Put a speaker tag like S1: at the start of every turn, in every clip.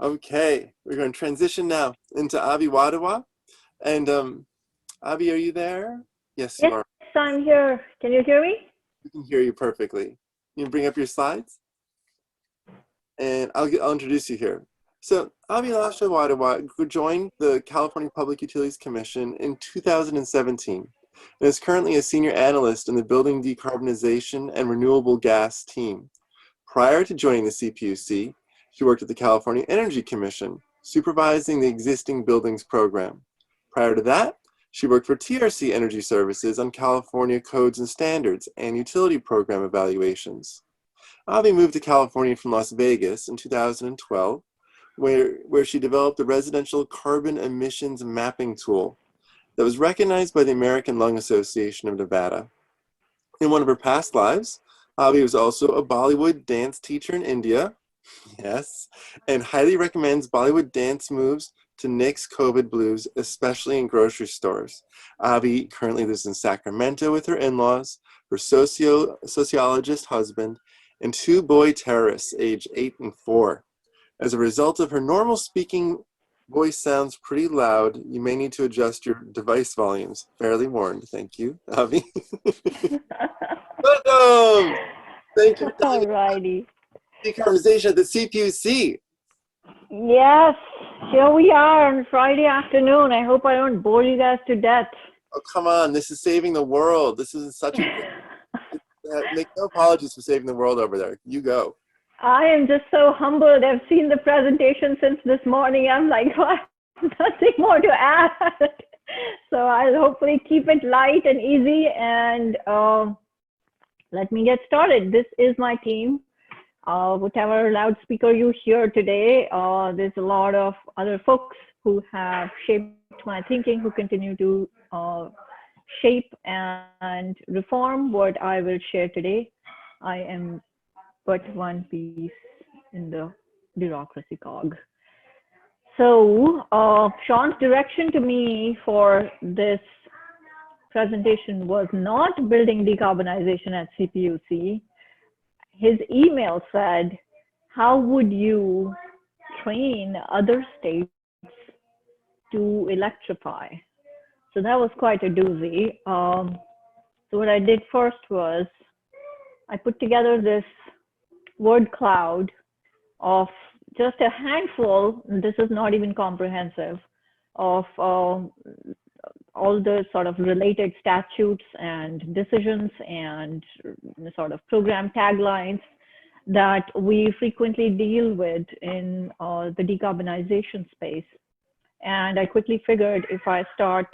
S1: Okay, we're going to transition now into Wadhwa. And Abhi, are you there? Yes, you
S2: Yes,
S1: are.
S2: I'm here. Can you hear me?
S1: We can hear you perfectly. You can bring up your slides, and I'll introduce you here. So Abhilasha Wadhwa joined the California Public Utilities Commission in 2017 and is currently a senior analyst in the Building Decarbonization and Renewable Gas team. Prior to joining the CPUC, she worked at the California Energy Commission, supervising the existing buildings program. Prior to that, she worked for TRC Energy Services on California codes and standards and utility program evaluations. Avi moved to California from Las Vegas in 2012, where she developed a residential carbon emissions mapping tool that was recognized by the American Lung Association of Nevada. In one of her past lives, Avi was also a Bollywood dance teacher in India, yes, and highly recommends Bollywood dance moves to nix COVID blues, especially in grocery stores. Avi currently lives in Sacramento with her in-laws, her sociologist husband, and two boy terrorists aged 8 and 4. As a result of her normal speaking voice sounds pretty loud, you may need to adjust your device volumes. Fairly warned. Thank you, Avi. Welcome! Thank you for coming
S2: Alrighty.
S1: to Decarbonization at the CPUC.
S2: Yes, here we are on Friday afternoon. I hope I don't bore you guys to death.
S1: Oh, come on. This is saving the world. This is such a make no apologies for saving the world over there. You go.
S2: I am just so humbled. I've seen the presentation since this morning. I'm like, what? Nothing more to add. So I'll hopefully keep it light and easy, and let me get started. This is my team. Whatever loudspeaker you hear today, there's a lot of other folks who have shaped my thinking, who continue to shape and reform what I will share today. I am but one piece in the bureaucracy cog. So Sean's direction to me for this presentation was not building decarbonization at CPUC. His email said, how would you train other states to electrify? So that was quite a doozy. So what I did first was I put together this word cloud of just a handful, this is not even comprehensive, of all the sort of related statutes and decisions and sort of program taglines that we frequently deal with in the decarbonization space. And I quickly figured if I start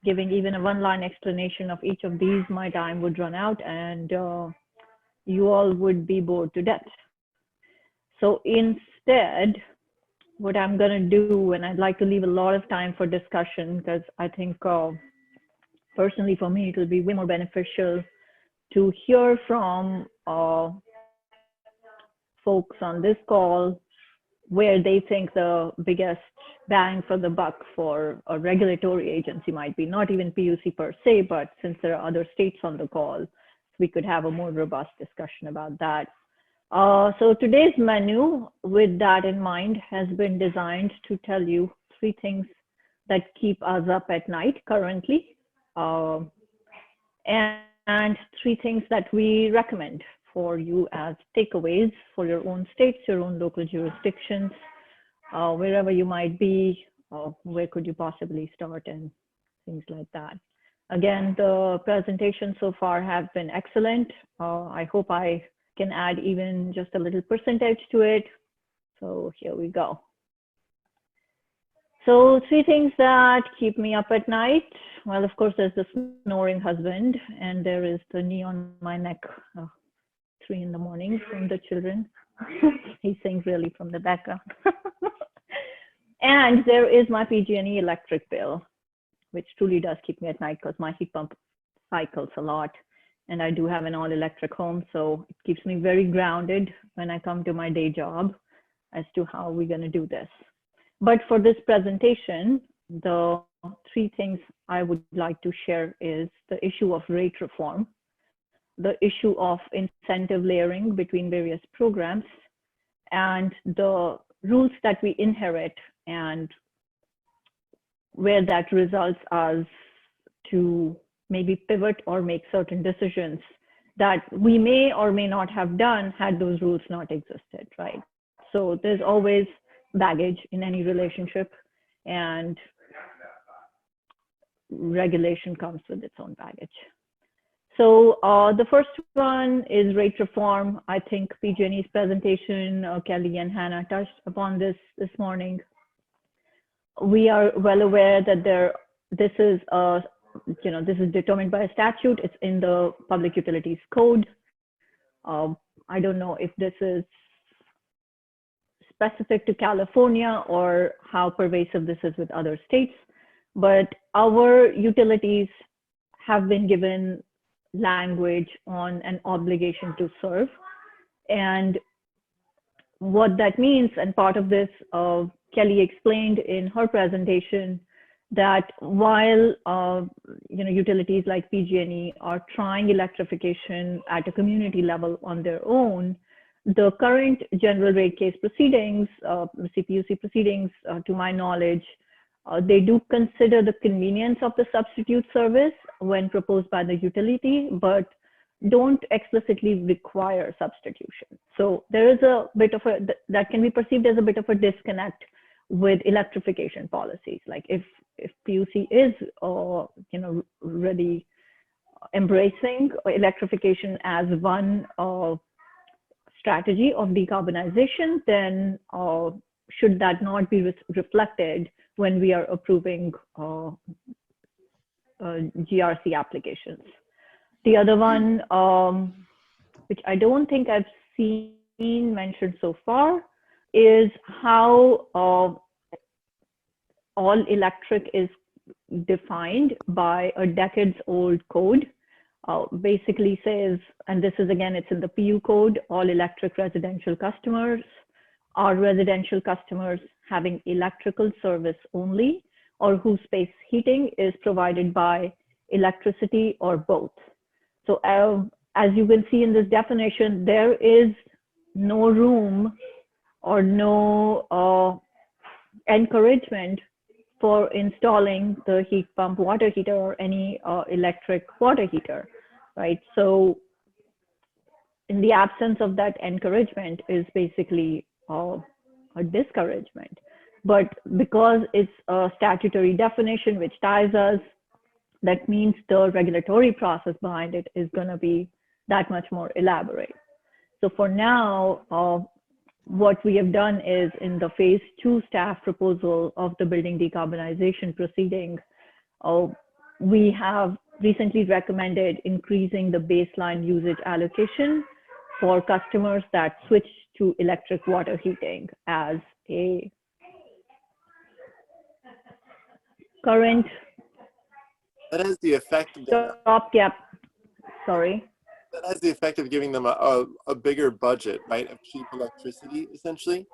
S2: giving even a one-line explanation of each of these, my time would run out and you all would be bored to death. So instead, what I'm going to do, and I'd like to leave a lot of time for discussion, because I think personally for me, it will be way more beneficial to hear from folks on this call where they think the biggest bang for the buck for a regulatory agency might be, not even PUC per se, but since there are other states on the call, we could have a more robust discussion about that. So today's menu, with that in mind, has been designed to tell you 3 things that keep us up at night currently, and 3 things that we recommend for you as takeaways for your own states, your own local jurisdictions, wherever you might be, where could you possibly start, and things like that. Again, the presentations so far have been excellent. I hope I can add even just a little percentage to it. So here we go. So 3 things that keep me up at night. Well, of course, there's the snoring husband, and there is the knee on my neck, 3 in the morning from the children. He sings really from the background. And there is my PG&E electric bill, which truly does keep me at night because my heat pump cycles a lot. And I do have an all-electric home, so it keeps me very grounded when I come to my day job as to how we're going to do this. But for this presentation, the 3 things I would like to share is the issue of rate reform, the issue of incentive layering between various programs, and the rules that we inherit and where that results us to maybe pivot or make certain decisions that we may or may not have done had those rules not existed, right? So there's always baggage in any relationship, and regulation comes with its own baggage. So the first one is rate reform. I think PG&E's presentation, Kelly and Hannah touched upon this morning. We are well aware that this is determined by a statute. It's in the Public Utilities Code. I don't know if this is specific to California or how pervasive this is with other states, but our utilities have been given language on an obligation to serve. And what that means, and part of this, Kelly explained in her presentation, that while utilities like PG&E are trying electrification at a community level on their own, the current general rate case proceedings, CPUC proceedings, to my knowledge, they do consider the convenience of the substitute service when proposed by the utility, but don't explicitly require substitution. So there is a bit of that can be perceived as a bit of a disconnect with electrification policies. Like if PUC is really embracing electrification as one strategy of decarbonization, then should that not be reflected when we are approving GRC applications? The other one, which I don't think I've seen mentioned so far, is how all electric is defined by a decades-old code. Basically says, and this is again, it's in the PU code, all electric residential customers are residential customers having electrical service only, or whose space heating is provided by electricity or both. So as you can see in this definition, there is no room or no encouragement for installing the heat pump water heater or any electric water heater, right? So in the absence of that encouragement is basically a discouragement. But because it's a statutory definition which ties us, that means the regulatory process behind it is going to be that much more elaborate. So for now, what we have done is in the phase 2 staff proposal of the building decarbonization proceeding, we have recently recommended increasing the baseline usage allocation for customers that switch to electric water heating as a current
S1: That has the effect of
S2: stopgap. Sorry.
S1: That has the effect of giving them a bigger budget, right, of cheap electricity, essentially.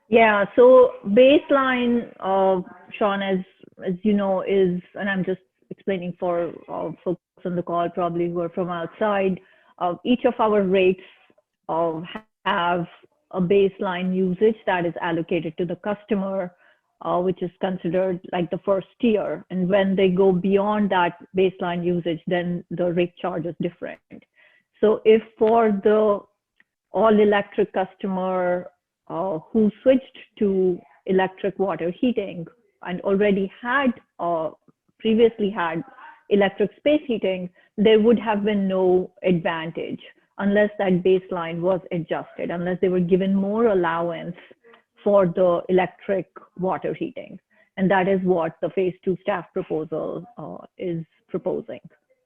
S2: Yeah. So baseline, Sean, as you know, is, and I'm just explaining for folks on the call probably who are from outside. Each of our rates have a baseline usage that is allocated to the customer, which is considered like the first tier. And when they go beyond that baseline usage, then the rate charge is different. So if for the all electric customer who switched to electric water heating and already had previously had electric space heating, there would have been no advantage unless that baseline was adjusted, unless they were given more allowance for the electric water heating. And that is what the phase 2 staff proposal is proposing.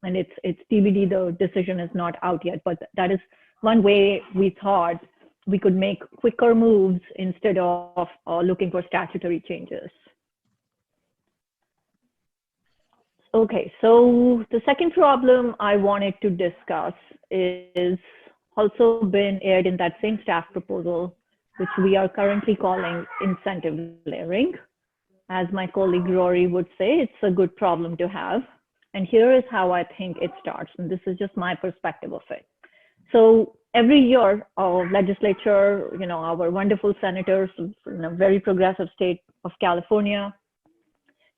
S2: And it's TBD, the decision is not out yet, but that is one way we thought we could make quicker moves instead of looking for statutory changes. Okay, so the second problem I wanted to discuss is also been aired in that same staff proposal, which we are currently calling incentive layering. As my colleague Rory would say, it's a good problem to have. And here is how I think it starts. And this is just my perspective of it. So every year, our legislature, our wonderful senators in a very progressive state of California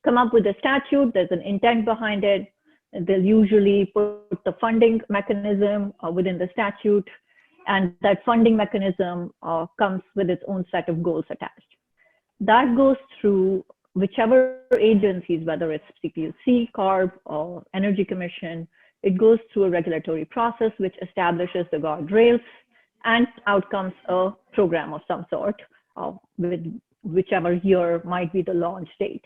S2: come up with a statute. There's an intent behind it. They'll usually put the funding mechanism within the statute, and that funding mechanism comes with its own set of goals attached. That goes through whichever agencies, whether it's CPUC, CARB, or Energy Commission. It goes through a regulatory process which establishes the guardrails, and out comes a program of some sort with whichever year might be the launch date.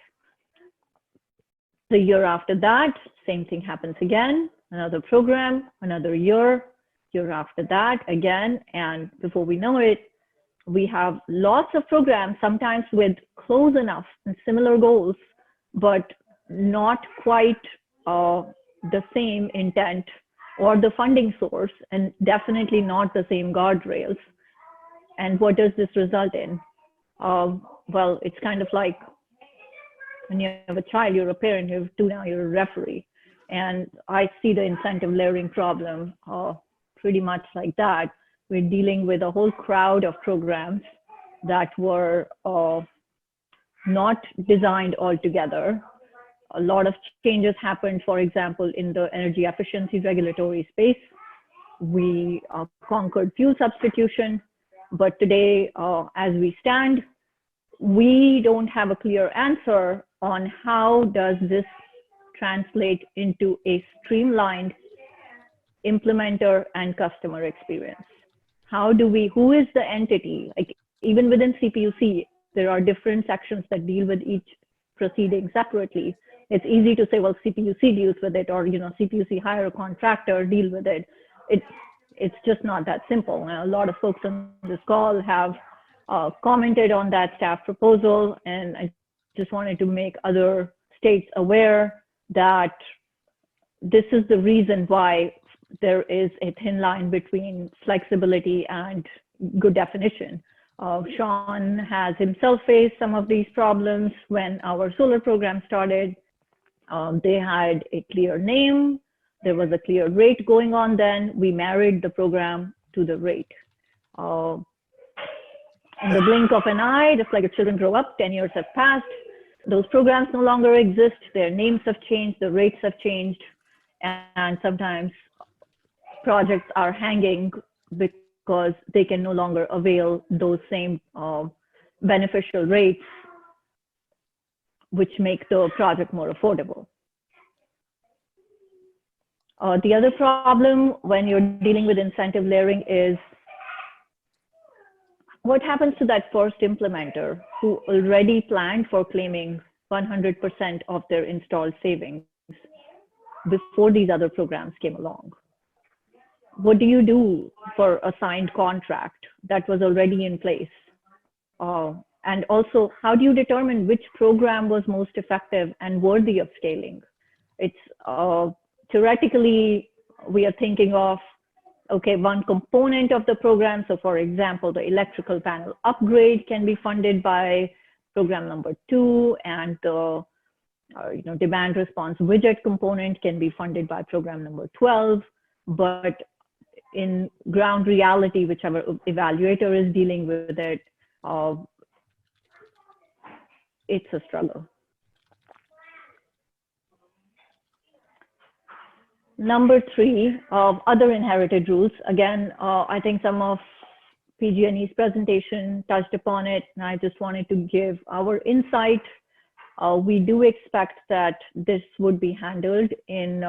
S2: The year after that, same thing happens again, another program, another year after that again, and before we know it, we have lots of programs, sometimes with close enough and similar goals, but not quite the same intent or the funding source, and definitely not the same guardrails. And what does this result in? Well, it's kind of like when you have a child, you're a parent, you have two, now you're a referee. And I see the incentive layering problem pretty much like that. We're dealing with a whole crowd of programs that were not designed altogether. A lot of changes happened, for example, in the energy efficiency regulatory space. We conquered fuel substitution, but today, as we stand, we don't have a clear answer on how does this translate into a streamlined implementer and customer experience. How do we, who is the entity? Like even within CPUC, there are different sections that deal with each proceeding separately. It's easy to say, well, CPUC deals with it, or CPUC hire a contractor, deal with it. It's just not that simple. And a lot of folks on this call have commented on that staff proposal, and I just wanted to make other states aware that this is the reason why there is a thin line between flexibility and good definition. Sean has himself faced some of these problems when our solar program started. They had a clear name. There was a clear rate going on then. We married the program to the rate. In the blink of an eye, just like children grow up, 10 years have passed. Those programs no longer exist. Their names have changed, the rates have changed, and sometimes projects are hanging because they can no longer avail those same beneficial rates, which make the project more affordable. The other problem when you're dealing with incentive layering is what happens to that first implementer who already planned for claiming 100% of their installed savings before these other programs came along? What do you do for a signed contract that was already in place? And also, how do you determine which program was most effective and worthy of scaling? It's theoretically, we are thinking of, okay, one component of the program. So for example, the electrical panel upgrade can be funded by program number 2, and the demand response widget component can be funded by program number 12. But in ground reality, whichever evaluator is dealing with it, it's a struggle. Number 3 of other inherited rules. Again, I think some of PG&E's presentation touched upon it, and I just wanted to give our insight. We do expect that this would be handled in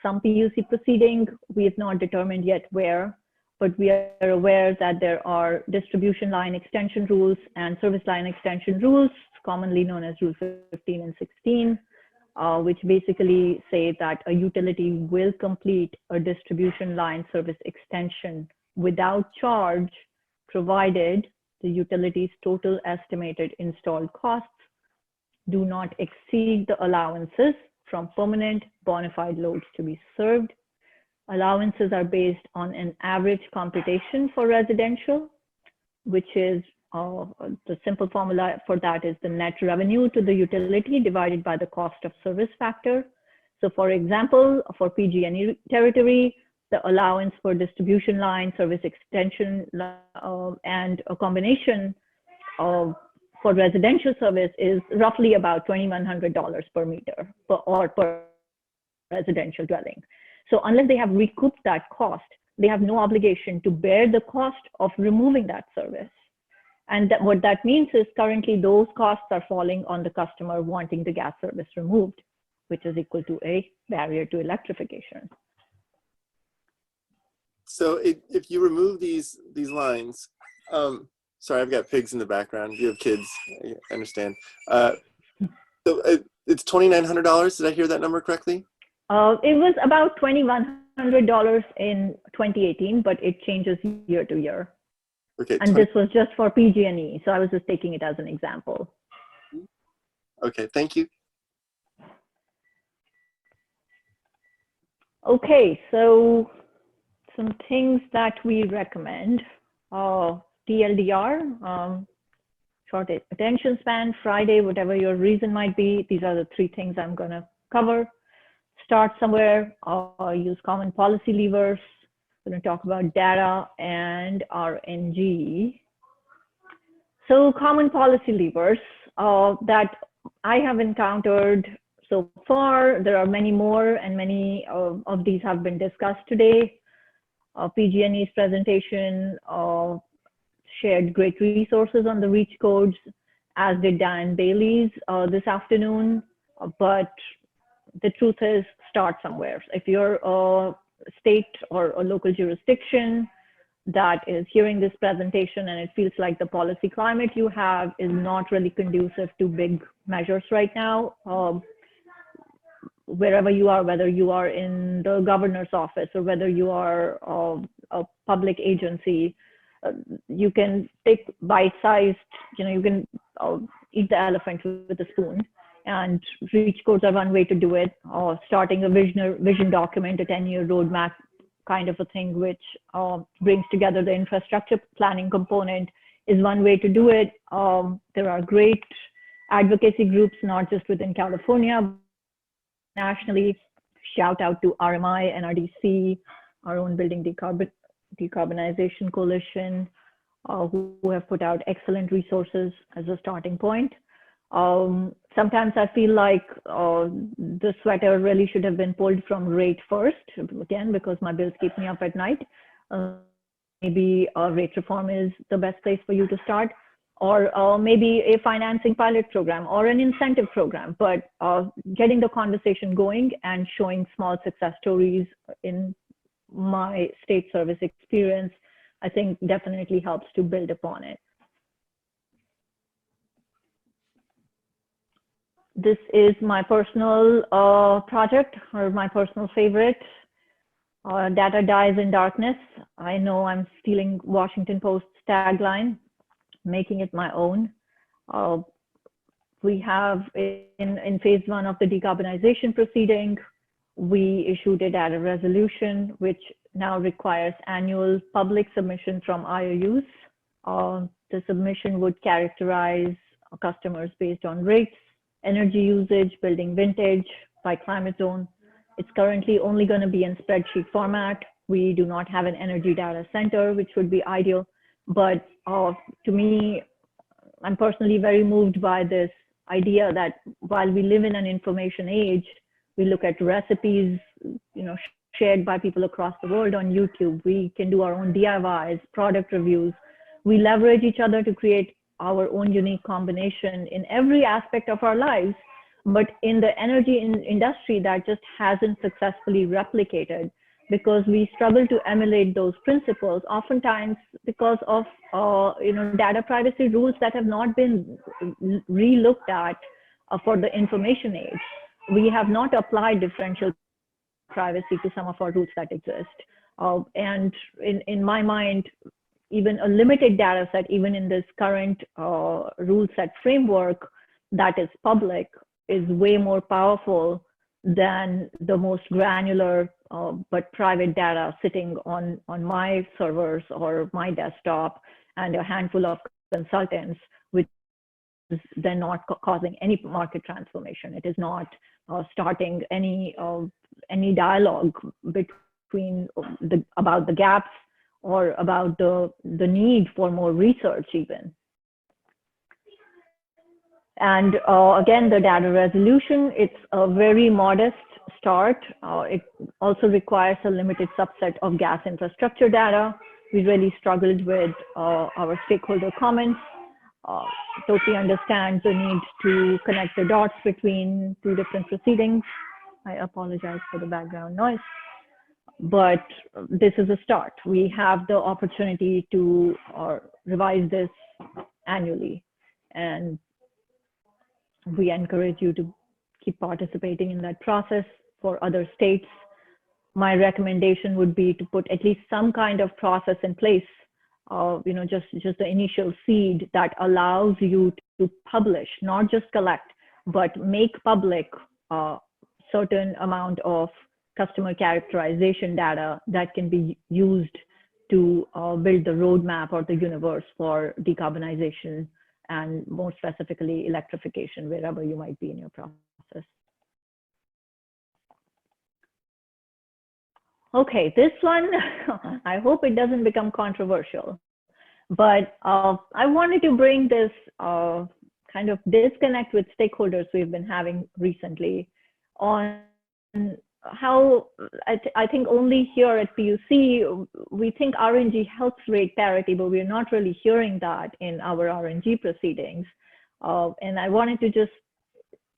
S2: some PUC proceeding. We have not determined yet where, but we are aware that there are distribution line extension rules and service line extension rules, commonly known as Rule 15 and 16. Which basically say that a utility will complete a distribution line service extension without charge, provided the utility's total estimated installed costs do not exceed the allowances from permanent bona fide loads to be served. Allowances are based on an average computation for residential, which is the simple formula for that is the net revenue to the utility divided by the cost of service factor. So for example, for PG&E territory, the allowance for distribution line, service extension, and a combination of for residential service is roughly about $2,100 per meter or per residential dwelling. So unless they have recouped that cost, they have no obligation to bear the cost of removing that service. And what that means is currently those costs are falling on the customer wanting the gas service removed, which is equal to a barrier to electrification.
S1: So if you remove these lines, sorry, I've got pigs in the background. You have kids, I understand. So it's $2,900. Did I hear that number correctly?
S2: It was about $2,100 in 2018, but it changes year to year.
S1: Okay.
S2: And this was just for PG&E, so I was just taking it as an example.
S1: Okay, thank you.
S2: Okay, so some things that we recommend. TLDR, short attention span, Friday, whatever your reason might be. These are the three things I'm going to cover. Start somewhere, use common policy levers. We're going to talk about data and RNG. So common policy levers that I have encountered so far. There are many more, and many of these have been discussed today. PG&E's presentation shared great resources on the REACH codes, as did Dan Bailey's this afternoon. But the truth is, start somewhere. If you're a state or a local jurisdiction that is hearing this presentation and it feels like the policy climate you have is not really conducive to big measures right now, wherever you are, whether you are in the governor's office or whether you are a public agency, you can take bite-sized, you can eat the elephant with a spoon. And REACH codes are one way to do it. Starting a vision document, a 10-year roadmap kind of a thing, which brings together the infrastructure planning component, is one way to do it. There are great advocacy groups, not just within California, nationally. Shout out to RMI, NRDC, our own Building Decarbonization Coalition, who have put out excellent resources as a starting point. Sometimes I feel like the sweater really should have been pulled from rate first, again, because my bills keep me up at night. Maybe rate reform is the best place for you to start, or maybe a financing pilot program or an incentive program, but getting the conversation going and showing small success stories in my state service experience, I think definitely helps to build upon it. This is my personal project, or my personal favorite. Data dies in darkness. I know I'm stealing Washington Post's tagline, making it my own. We have in phase 1 of the decarbonization proceeding, we issued a data resolution, which now requires annual public submission from IOUs. The submission would characterize customers based on rates, energy usage, building vintage, by climate zone. It's currently only going to be in spreadsheet format. We do not have an energy data center, which would be ideal. But to me, I'm personally very moved by this idea that while we live in an information age, we look at recipes, shared by people across the world on YouTube. We can do our own DIYs, product reviews. We leverage each other to create our own unique combination in every aspect of our lives. But in the energy industry, that just hasn't successfully replicated, because we struggle to emulate those principles, oftentimes because of data privacy rules that have not been re-looked at for the information age. We have not applied differential privacy to some of our rules that exist. And in my mind, even a limited data set, even in this current rule set framework that is public, is way more powerful than the most granular but private data sitting on my servers or my desktop and a handful of consultants, which is then not causing any market transformation. It is not starting any dialogue between between about the gaps or about the need for more research even. And again, the data resolution, it's a very modest start. It also requires a limited subset of gas infrastructure data. We really struggled with our stakeholder comments. Totally understand the need to connect the dots between two different proceedings. I apologize for the background noise, but this is a start. We have the opportunity to revise this annually, and we encourage you to keep participating in that process. For other states, my recommendation would be to put at least some kind of process in place, just the initial seed that allows you to publish, not just collect, but make public a certain amount of customer characterization data that can be used to build the roadmap or the universe for decarbonization, and more specifically electrification, wherever you might be in your process. Okay, this one, I hope it doesn't become controversial, but I wanted to bring this kind of disconnect with stakeholders we've been having recently on how I think only here at PUC, we think RNG helps rate parity, but we're not really hearing that in our RNG proceedings. And I wanted to just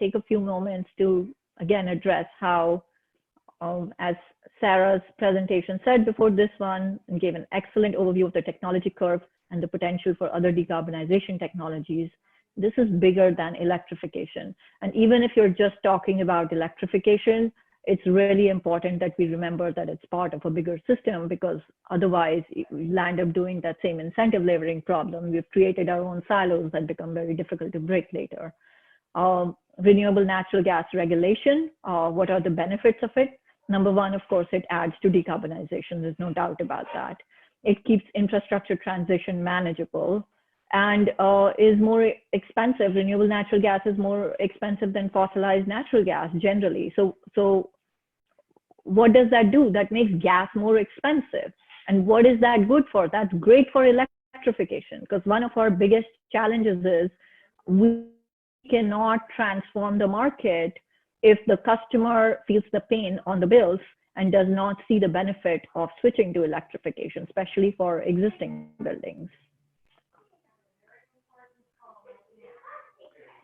S2: take a few moments to, again, address how, as Sarah's presentation said before this one, and gave an excellent overview of the technology curve and the potential for other decarbonization technologies, this is bigger than electrification. And even if you're just talking about electrification, it's really important that we remember that it's part of a bigger system, because otherwise we land up doing that same incentive layering problem. We've created our own silos that become very difficult to break later. Renewable natural gas regulation, what are the benefits of it? Number one, of course, it adds to decarbonization. There's no doubt about that. It keeps infrastructure transition manageable and is more expensive. Renewable natural gas is more expensive than fossilized natural gas generally. So what does that do? That makes gas more expensive. And what is that good for? That's great for electrification, because one of our biggest challenges is we cannot transform the market if the customer feels the pain on the bills and does not see the benefit of switching to electrification, especially for existing buildings.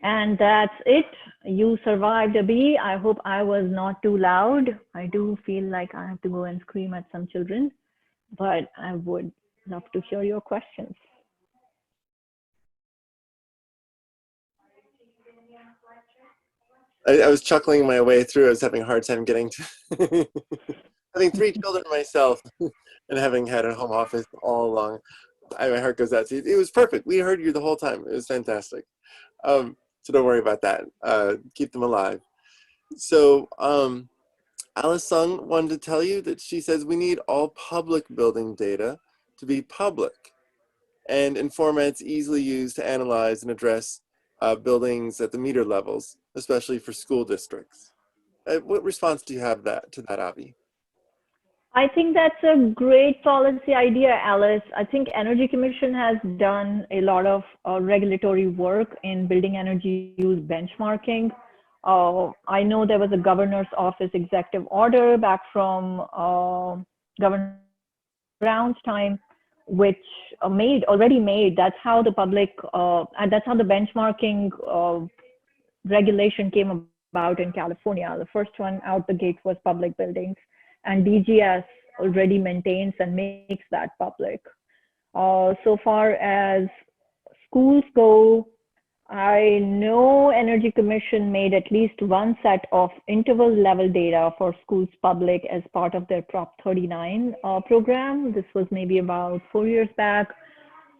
S2: And that's it. You survived, Abhi. I hope I was not too loud. I do feel like I have to go and scream at some children, but I would love to hear your questions.
S1: I was chuckling my way through. I was having a hard time getting to having 3 children myself and having had a home office all along. My heart goes out to you. It was perfect. We heard you the whole time. It was fantastic. So don't worry about that. Keep them alive. So Alice Sung wanted to tell you that she says we need all public building data to be public and in formats easily used to analyze and address buildings at the meter levels, especially for school districts. What response do you have to that, Abhi?
S2: I think that's a great policy idea, Alice. I think Energy Commission has done a lot of regulatory work in building energy use benchmarking. I know there was a governor's office executive order back from Governor Brown's time, which already made, that's how the public, and that's how the benchmarking regulation came about in California. The first one out the gate was public buildings, and DGS already maintains and makes that public. So far as schools go, I know Energy Commission made at least one set of interval level data for schools public as part of their Prop 39 program. This was maybe about 4 years back.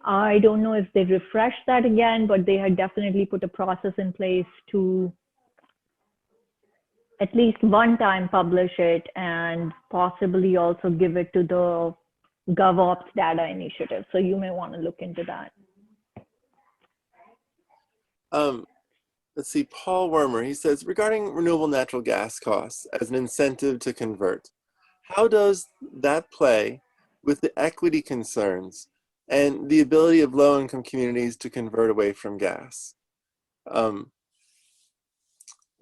S2: I don't know if they refreshed that again, but they had definitely put a process in place to at least one time publish it and possibly also give it to the GovOps data initiative. So you may want to look into that.
S1: Let's see, Paul Wormer, he says, regarding renewable natural gas costs as an incentive to convert, How does that play with the equity concerns and the ability of low-income communities to convert away from gas? What's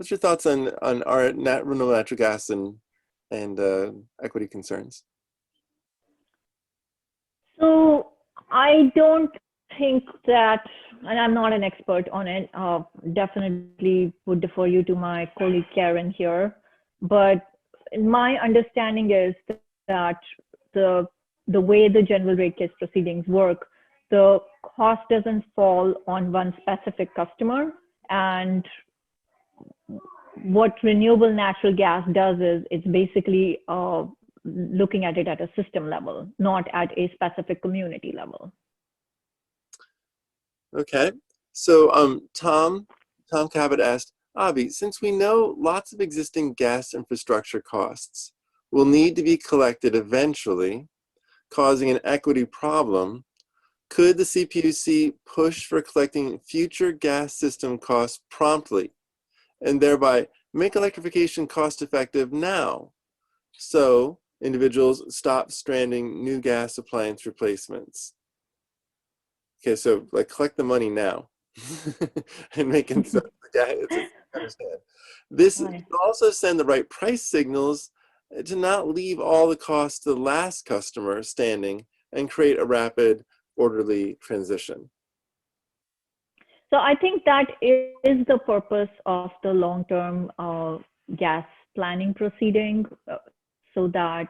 S1: your thoughts on our renewable natural gas and equity concerns?
S2: So I don't think that, and I'm not an expert on it, definitely would defer you to my colleague Karen here, but my understanding is that the way the general rate case proceedings work, the cost doesn't fall on one specific customer. And what renewable natural gas does is it's basically looking at it at a system level, not at a specific community level.
S1: Okay, so Tom Cabot asked, Abhi, since we know lots of existing gas infrastructure costs will need to be collected eventually, causing an equity problem, could the CPUC push for collecting future gas system costs promptly and thereby make electrification cost effective now, so individuals stop stranding new gas appliance replacements? Okay, so like collect the money now and make it so it's understand. This
S2: Right.
S1: will also send the right price signals to not leave all the costs to the last customer standing and create a rapid, orderly transition.
S2: So I think that is the purpose of the long-term gas planning proceeding, so that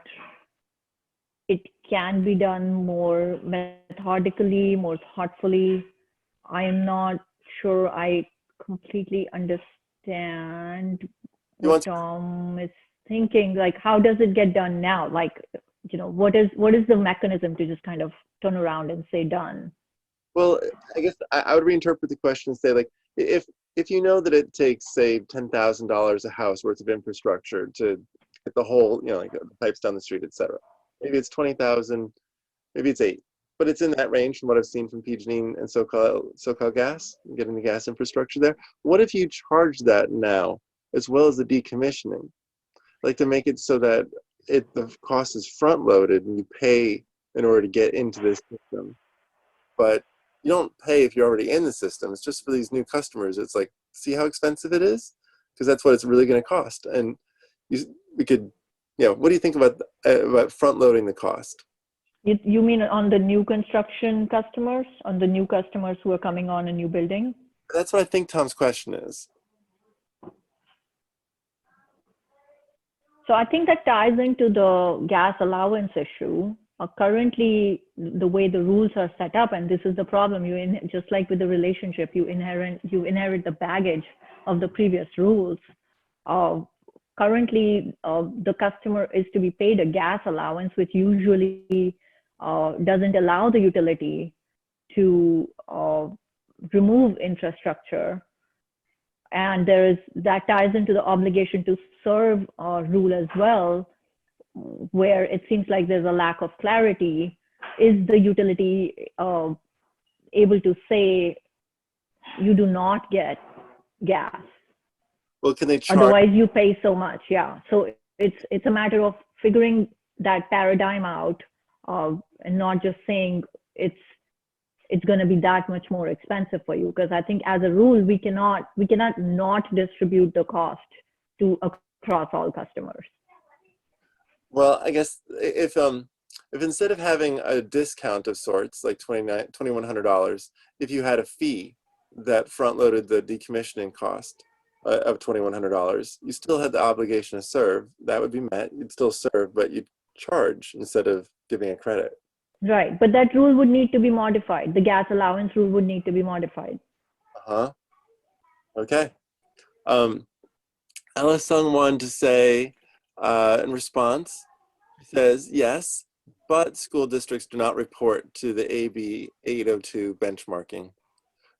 S2: it can be done more methodically, more thoughtfully. I am not sure I completely understand what Tom is thinking. Like, how does it get done now? Like, what is the mechanism to just kind of turn around and say done?
S1: Well, I guess I would reinterpret the question and say, like, if you know that it takes, say, $10,000 a house worth of infrastructure to get the whole, like the pipes down the street, et cetera. Maybe it's 20,000, maybe it's 8, but it's in that range from what I've seen from PG&E and SoCal Gas, getting the gas infrastructure there. What if you charge that now, as well as the decommissioning, like to make it so that the cost is front loaded and you pay in order to get into this system, but you don't pay if you're already in the system. It's just for these new customers. It's like, see how expensive it is? Because that's what it's really going to cost. And we could, what do you think about front loading the cost?
S2: You mean on the new construction customers, on the new customers who are coming on a new building?
S1: That's what I think Tom's question is.
S2: So I think that ties into the gas allowance issue. Currently, the way the rules are set up, and this is the problem, just like with the relationship, you inherit the baggage of the previous rules. Currently, the customer is to be paid a gas allowance, which usually doesn't allow the utility to remove infrastructure. And that ties into the obligation to serve rule as well, where it seems like there's a lack of clarity. Is the utility able to say you do not get gas?
S1: Well, can they charge?
S2: Otherwise, you pay so much. Yeah. So it's a matter of figuring that paradigm out, and not just saying it's going to be that much more expensive for you. Because I think as a rule, we cannot not distribute the cost across all customers.
S1: Well, I guess if instead of having a discount of sorts, like $2,100, if you had a fee that front-loaded the decommissioning cost of $2,100, you still had the obligation to serve. That would be met. You'd still serve, but you'd charge instead of giving a credit.
S2: Right, but that rule would need to be modified. The gas allowance rule would need to be modified.
S1: Okay. Alison wanted to say, in response, she says, yes, but school districts do not report to the AB 802 benchmarking,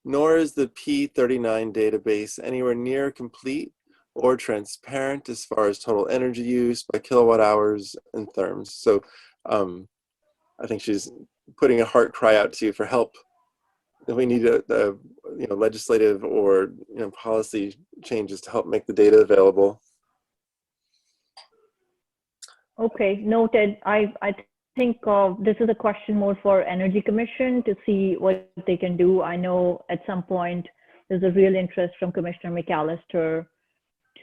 S1: nor is the P39 database anywhere near complete or transparent as far as total energy use by kilowatt hours and therms. So I think she's putting a heart cry out to you for help. We need legislative or policy changes to help make the data available.
S2: Okay, noted. I think this is a question more for Energy Commission to see what they can do. I know at some point there's a real interest from Commissioner McAllister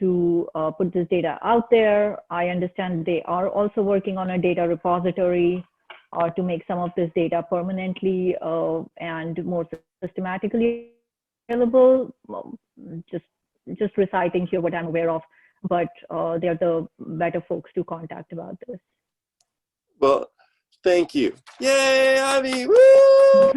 S2: to put this data out there. I understand they are also working on a data repository to make some of this data permanently and more systematically available. Just reciting here what I'm aware of, but they're the better folks to contact about this.
S1: Well, thank you. Yay, Abhi! Woo!